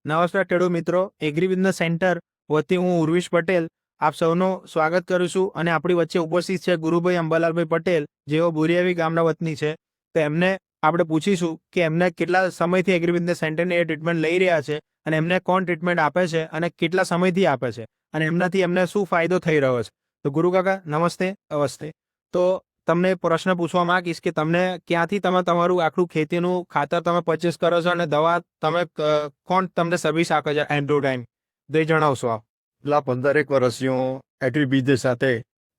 નમસ્કાર ખેડૂત મિત્રો, એગ્રી બિઝનેસ સેન્ટર વતી હું ઉર્વિશ પટેલ આપ સૌનું સ્વાગત કરું છું અને આપણી વચ્ચે ઉપસ્થિત છે ગુરુભાઈ અંબાલાલભાઈ પટેલ, જેઓ બોરિયાવી ગામના વતની છે. તો એમને આપણે પૂછીશું કે એમને કેટલા સમયથી એગ્રી બિઝનેસ સેન્ટરની એ ટ્રીટમેન્ટ લઈ રહ્યા છે અને એમને કોણ ટ્રીટમેન્ટ આપે છે અને કેટલા સમયથી આપે છે અને એમનાથી એમને શું ફાયદો થઈ રહ્યો છે. તો ગુરુ કાકા નમસ્તે. અવસ્તે. તો તમને પ્રશ્ન પૂછવા માંગીશ કે તમને ક્યાંથી તમે તમારું આખું ખેતીનું ખાતર તમે પરચેસ કરો છો અને દવા તમે કોણ તમને સર્વિસ આપે છે એન્ડ્રો ટાઈમ તે જણાવશો આપ. પેલા 15 વર્ષથી હું એગ્રી બિઝનેસ સાથે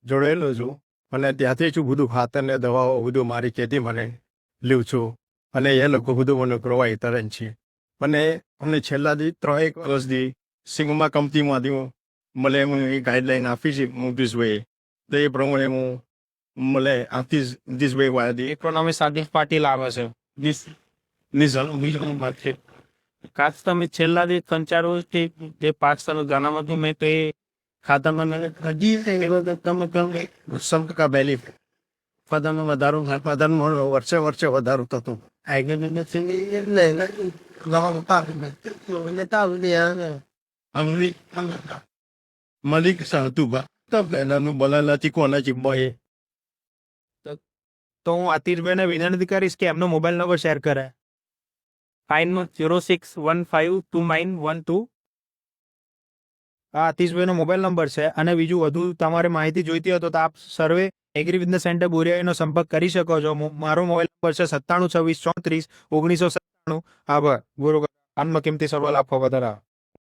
જોડાયેલો છું અને ત્યાંથી જ બધું ખાતર ને દવાઓ બધું મારી ખેતી મને લઉં છું અને એ લોકો બધું મને પ્રોવાઈડ કરે છે. મને અમને છેલ્લાથી 3 વર્ષથી સિગ્મા કંપનીમાંથી મને એ ગાઈડલાઈન આપી છે મુકેશભાઈ, તો એ પ્રમાણે હું મને આપી દિશભાઈ વાળાથી ઇકોનોમી સાદિક પાટીલ આવે છે. નિઝામ ખાસ તમે છેલ્લાથી 3-4 વર્ષથી જે પાક જાણવા હતું મેં તો એ ખાતર મને તમે સંકા બેલી પદાનો વધારો પદાનો વર્ષે વધારો થતો. મલિક સાતુબા પહેલાનું બોલાલાથી કોના ચીંબાએ. તો હું આતિશભાઈને વિનંતી કરીશ કે એમનો મોબાઈલ નંબર શેર કરે. 9061529112. આ આતિશભાઈનો મોબાઈલ નંબર છે અને બીજું વધુ તમારે માહિતી જોઈતી હોય તો આપ સર્વે એગ્રી બિઝનેસ સેન્ટર બોરિયાવીનો સંપર્ક કરી શકો છો. મારો મોબાઈલ નંબર છે 9726341997. આભાર ગુરુ. આત્મકિંમતી સવાલ આપવા બદલ.